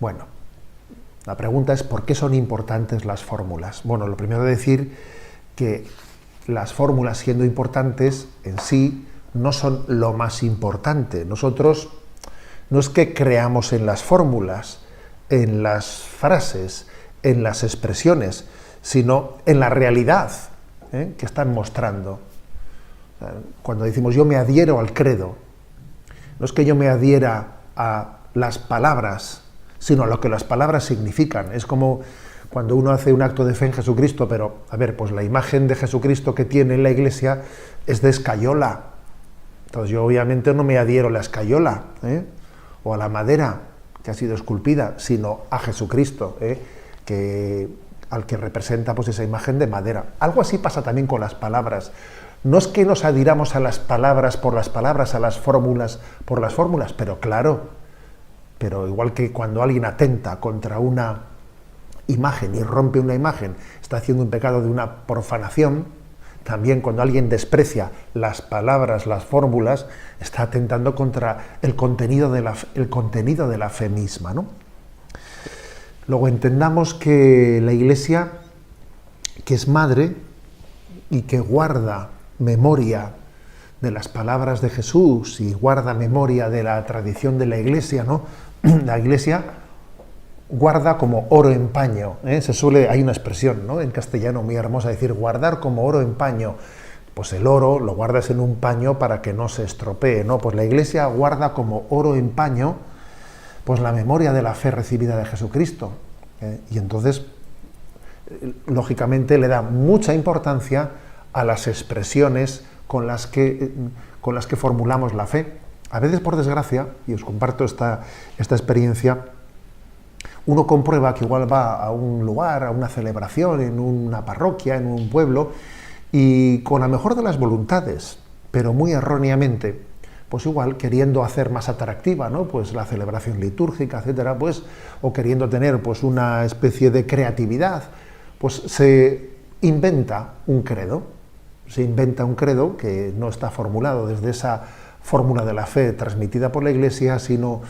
Q: Bueno, la pregunta es: ¿por qué son importantes las fórmulas? Bueno, lo primero de decir que las fórmulas, siendo importantes en sí, no son lo más importante. Nosotros no es que creamos en las fórmulas, en las frases, en las expresiones, sino en la realidad que están mostrando. Cuando decimos yo me adhiero al credo, no es que yo me adhiera a las palabras, sino a lo que las palabras significan. Es como cuando uno hace un acto de fe en Jesucristo, pero, a ver, pues la imagen de Jesucristo que tiene en la iglesia es de escayola. Entonces yo obviamente no me adhiero a la escayola, o a la madera que ha sido esculpida, sino a Jesucristo, al que representa pues esa imagen de madera. Algo así pasa también con las palabras. No es que nos adhiramos a las palabras, a las fórmulas por las fórmulas, pero claro, pero igual que cuando alguien atenta contra una imagen y rompe una imagen, está haciendo un pecado de una profanación, también cuando alguien desprecia las palabras, las fórmulas, está atentando contra el contenido de la fe misma, ¿no? Luego entendamos que la Iglesia, que es madre y que guarda memoria de las palabras de Jesús y guarda memoria de la tradición de la Iglesia, ¿no? La Iglesia guarda como oro en paño, hay una expresión, ¿no?, en castellano muy hermosa, decir guardar como oro en paño. Pues el oro lo guardas en un paño para que no se estropee, ¿no? Pues la Iglesia guarda como oro en paño pues la memoria de la fe recibida de Jesucristo, y entonces lógicamente le da mucha importancia a las expresiones con las que formulamos la fe. A veces, por desgracia, y os comparto esta experiencia, uno comprueba que igual va a un lugar, a una celebración, en una parroquia, en un pueblo, y con la mejor de las voluntades, pero muy erróneamente, pues igual queriendo hacer más atractiva, ¿no?, pues la celebración litúrgica, etcétera, pues, o queriendo tener pues una especie de creatividad, pues se inventa un credo que no está formulado desde esa fórmula de la fe transmitida por la Iglesia, sino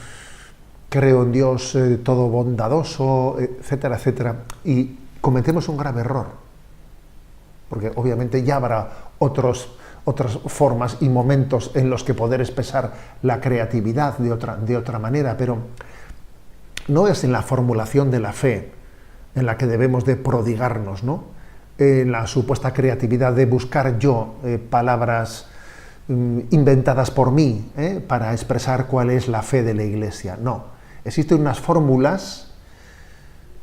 Q: creo en Dios todo bondadoso, etcétera, etcétera, y cometemos un grave error, porque obviamente ya habrá otras formas y momentos en los que poder expresar la creatividad de otra manera, pero no es en la formulación de la fe en la que debemos de prodigarnos, ¿no?, en la supuesta creatividad de buscar yo palabras inventadas por mí para expresar cuál es la fe de la Iglesia. No, existen unas fórmulas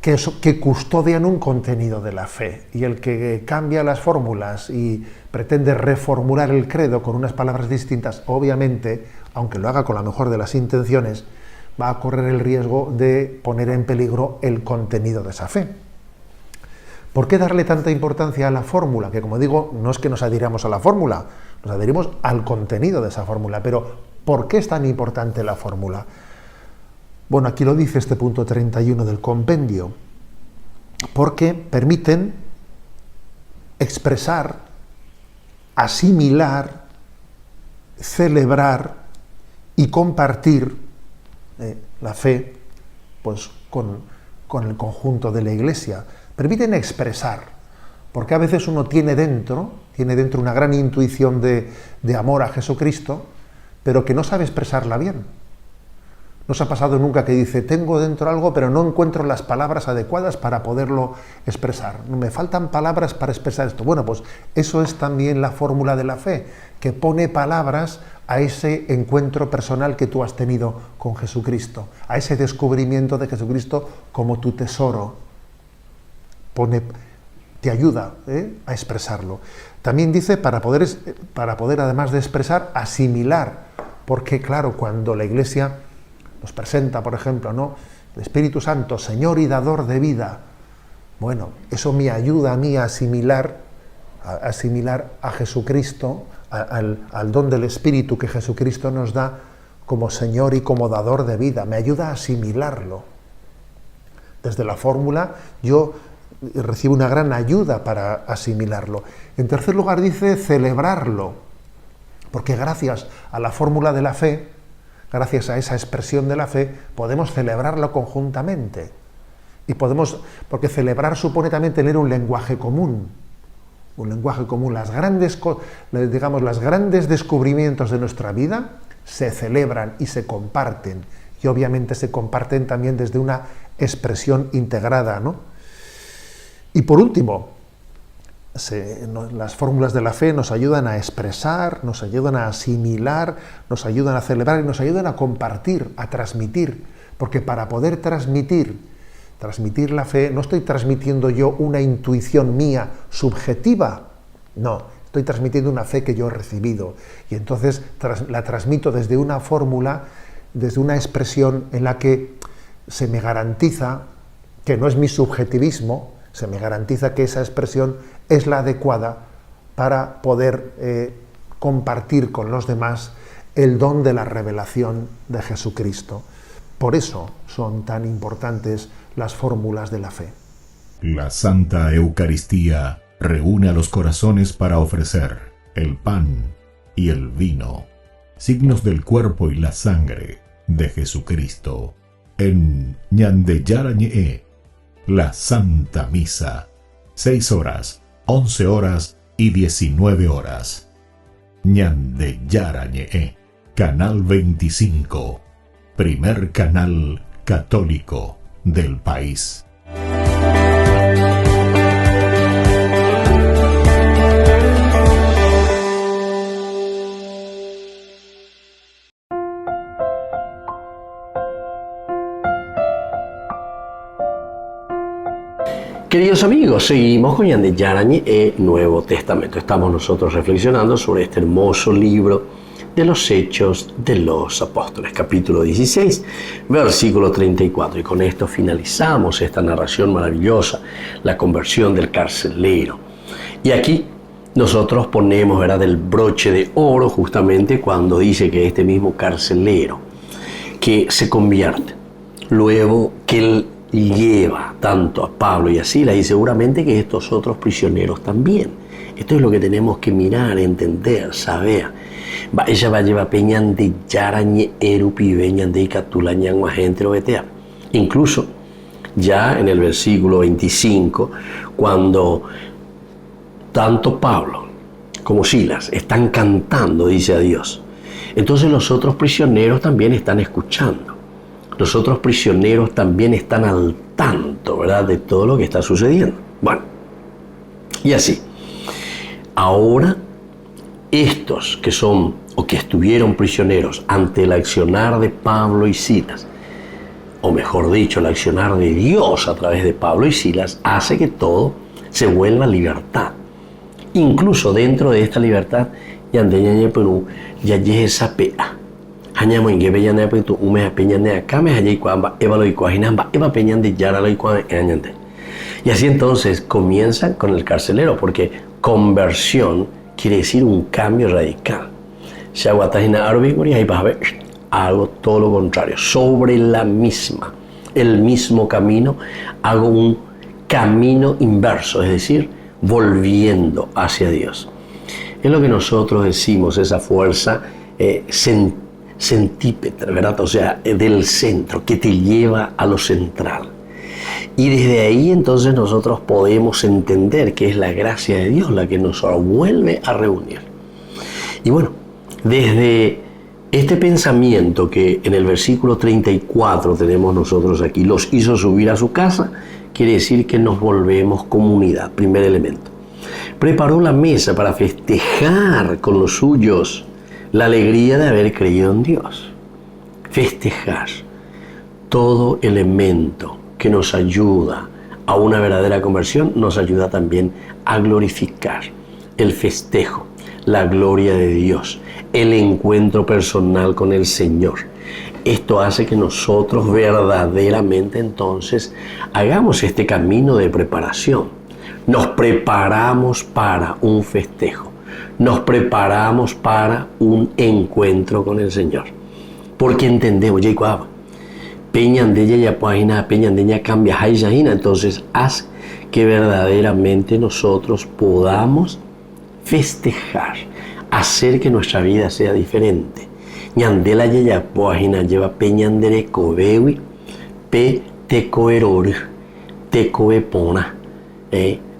Q: que custodian un contenido de la fe, y el que cambia las fórmulas y pretende reformular el credo con unas palabras distintas, obviamente, aunque lo haga con la mejor de las intenciones, va a correr el riesgo de poner en peligro el contenido de esa fe. ¿Por qué darle tanta importancia a la fórmula? Que, como digo, no es que nos adhiramos a la fórmula, nos adherimos al contenido de esa fórmula. Pero, ¿por qué es tan importante la fórmula? Bueno, aquí lo dice este punto 31 del compendio. Porque permiten expresar, asimilar, celebrar y compartir la fe pues, con el conjunto de la Iglesia. Permiten expresar, porque a veces uno tiene dentro una gran intuición de amor a Jesucristo, pero que no sabe expresarla bien. ¿No os ha pasado nunca que dice, tengo dentro algo, pero no encuentro las palabras adecuadas para poderlo expresar? Me faltan palabras para expresar esto. Bueno, pues eso es también la fórmula de la fe, que pone palabras a ese encuentro personal que tú has tenido con Jesucristo, a ese descubrimiento de Jesucristo como tu tesoro. Te ayuda a expresarlo. También dice para poder además de expresar, asimilar, porque claro, cuando la Iglesia nos presenta, por ejemplo, ¿no?, el Espíritu Santo, Señor y dador de vida, bueno, eso me ayuda a mí a asimilar asimilar a Jesucristo, al don del Espíritu que Jesucristo nos da como Señor y como dador de vida. Me ayuda a asimilarlo. Desde la fórmula yo recibo una gran ayuda para asimilarlo. En tercer lugar dice celebrarlo, porque gracias a la fórmula de la fe, gracias a esa expresión de la fe, podemos celebrarlo conjuntamente. Y porque celebrar supone también tener un lenguaje común. Un lenguaje común. Los grandes descubrimientos de nuestra vida se celebran y se comparten. Y obviamente se comparten también desde una expresión integrada, ¿no? Y por último, las fórmulas de la fe nos ayudan a expresar, nos ayudan a asimilar, nos ayudan a celebrar y nos ayudan a compartir, a transmitir. Porque para poder transmitir la fe, no estoy transmitiendo yo una intuición mía subjetiva, no, estoy transmitiendo una fe que yo he recibido. Y entonces la transmito desde una fórmula, desde una expresión en la que se me garantiza que no es mi subjetivismo, se me garantiza que esa expresión es la adecuada para poder compartir con los demás el don de la revelación de Jesucristo. Por eso son tan importantes las fórmulas de la fe.
D: La Santa Eucaristía reúne a los corazones para ofrecer el pan y el vino, signos del cuerpo y la sangre de Jesucristo. En Ñande Yarañe, la Santa Misa, 6 horas, 11 horas y 19 horas. Ñande Yarañe, Canal 25, primer canal católico del país.
C: Queridos amigos, seguimos con Ñande Yarañe, el Nuevo Testamento. Estamos nosotros reflexionando sobre este hermoso libro de los Hechos de los Apóstoles, capítulo 16, versículo 34. Y con esto finalizamos esta narración maravillosa, la conversión del carcelero. Y aquí nosotros ponemos, ¿verdad?, el broche de oro justamente cuando dice que este mismo carcelero que se convierte, luego que él lleva tanto a Pablo y a Silas, y seguramente que estos otros prisioneros también. Esto es lo que tenemos que mirar, entender, saber. Ella va a llevar peñan de Yarañe erupi veñan de Catulañan gente o betea. Incluso ya en el versículo 25, cuando tanto Pablo como Silas están cantando, dice a Dios, entonces los otros prisioneros también están escuchando. Los otros prisioneros también están al tanto, ¿verdad?, de todo lo que está sucediendo. Bueno, y así. Ahora, estos que son o que estuvieron prisioneros ante el accionar de Pablo y Silas, o mejor dicho, el accionar de Dios a través de Pablo y Silas, hace que todo se vuelva libertad. Incluso dentro de esta libertad, ya esa pea. Y así entonces comienzan con el carcelero, porque conversión quiere decir un cambio radical. Hago todo lo contrario, sobre el mismo camino, hago un camino inverso, es decir, volviendo hacia Dios. Es lo que nosotros decimos, esa fuerza centípetra, ¿verdad? O sea, del centro, que te lleva a lo central. Y desde ahí entonces nosotros podemos entender que es la gracia de Dios la que nos vuelve a reunir. Y bueno, desde este pensamiento que en el versículo 34 tenemos nosotros aquí, los hizo subir a su casa, quiere decir que nos volvemos comunidad, primer elemento. Preparó la mesa para festejar con los suyos la alegría de haber creído en Dios. Festejar, todo elemento que nos ayuda a una verdadera conversión, nos ayuda también a glorificar el festejo, la gloria de Dios, el encuentro personal con el Señor. Esto hace que nosotros verdaderamente entonces hagamos este camino de preparación. nos preparamos para un festejo, nos preparamos para un encuentro con el Señor. Porque entendemos, entonces haz que verdaderamente nosotros podamos festejar, hacer que nuestra vida sea diferente. Ñandela yayapuajina lleva peñandere cobewi, pe tecoeror, tecoepona.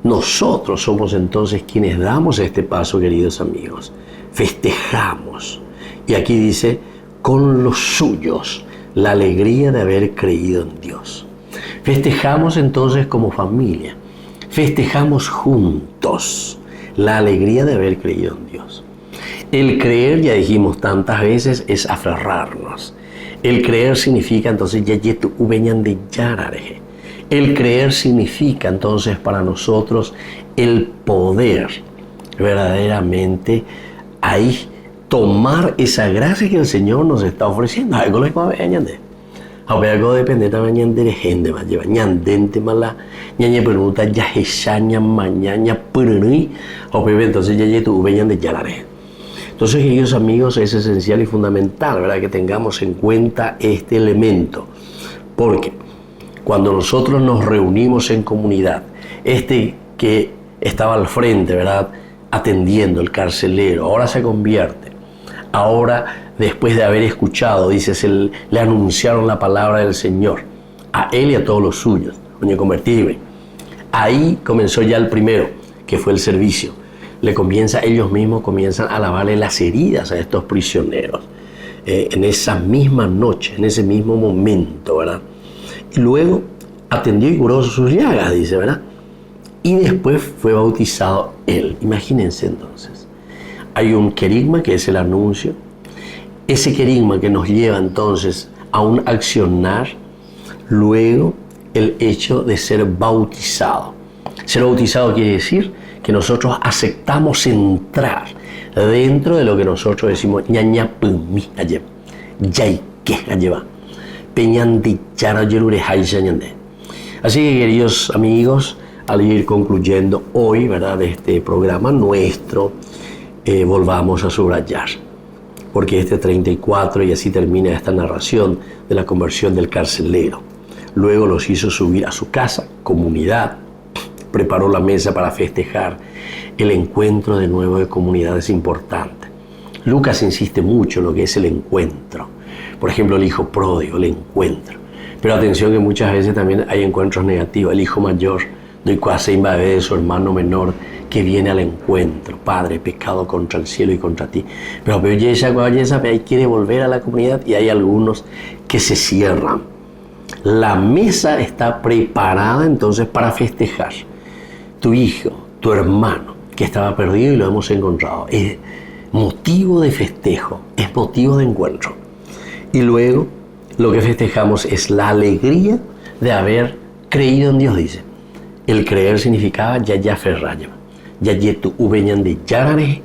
C: Nosotros somos entonces quienes damos este paso, queridos amigos. Festejamos. Y aquí dice, con los suyos, la alegría de haber creído en Dios. Festejamos entonces como familia. Festejamos juntos la alegría de haber creído en Dios. El creer, ya dijimos tantas veces, es aferrarnos. El creer significa entonces yayetu ubeñan de yarare. El creer significa entonces para nosotros el poder verdaderamente ahí tomar esa gracia que el Señor nos está ofreciendo. Algo les va a añadir. Algo depende también de gente más lleva ñandente mala ñaña pregunta ya hechaña mañana puruni o bebé entonces ya tu veñan de yarare. Entonces, queridos amigos, es esencial y fundamental, ¿verdad?, que tengamos en cuenta este elemento, porque cuando nosotros nos reunimos en comunidad, este que estaba al frente, ¿verdad?, atendiendo, el carcelero, ahora se convierte. Ahora, después de haber escuchado, dice, le anunciaron la palabra del Señor a él y a todos los suyos. Oye, convertirme. Ahí comenzó ya el primero, que fue el servicio. Ellos mismos comienzan a lavarle las heridas a estos prisioneros. En esa misma noche, en ese mismo momento, ¿verdad? Y luego atendió y curó sus llagas, dice, ¿verdad? Y después fue bautizado él. Imagínense entonces. Hay un querigma que es el anuncio. Ese querigma que nos lleva entonces a un accionar. Luego el hecho de ser bautizado. Ser bautizado quiere decir que nosotros aceptamos entrar dentro de lo que nosotros decimos ñaña pumi ayer. Yaique ayeva. Peñandichara yerure haishañande. Así que, queridos amigos, al ir concluyendo hoy, ¿verdad?, de este programa nuestro, volvamos a subrayar, porque este 34, y así termina esta narración de la conversión del carcelero. Luego los hizo subir a su casa, comunidad, preparó la mesa para festejar el encuentro de nuevo de comunidades importantes. Lucas insiste mucho en lo que es el encuentro. Por ejemplo, el hijo pródigo, el encuentro. Pero atención que muchas veces también hay encuentros negativos. El hijo mayor, doy cuase invade de su hermano menor, que viene al encuentro. Padre, he pecado contra el cielo y contra ti. Pero ahí quiere volver a la comunidad y hay algunos que se cierran. La mesa está preparada entonces para festejar. Tu hijo, tu hermano, que estaba perdido y lo hemos encontrado. Es motivo de festejo, es motivo de encuentro. Y luego lo que festejamos es la alegría de haber creído en Dios, dice. El creer significaba ya ferraya. Ya tu ubeñan de yarare,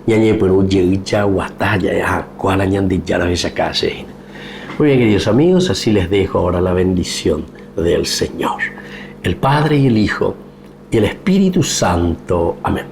C: ya perú ya guataya, ya cualañan de yarare esa casa. Muy bien, queridos amigos, así les dejo ahora la bendición del Señor. El Padre y el Hijo y el Espíritu Santo. Amén.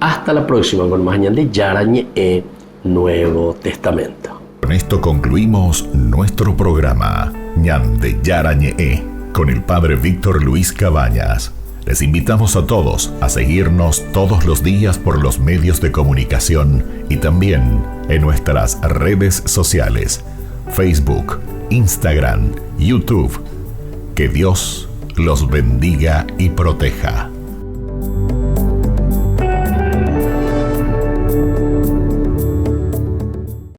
C: Hasta la próxima con más de Yarañe Nuevo Testamento.
D: Con esto concluimos nuestro programa Ñande Yarañe con el Padre Víctor Luis Cabañas. Les invitamos a todos a seguirnos todos los días por los medios de comunicación y también en nuestras redes sociales, Facebook, Instagram, YouTube. Que Dios los bendiga y proteja.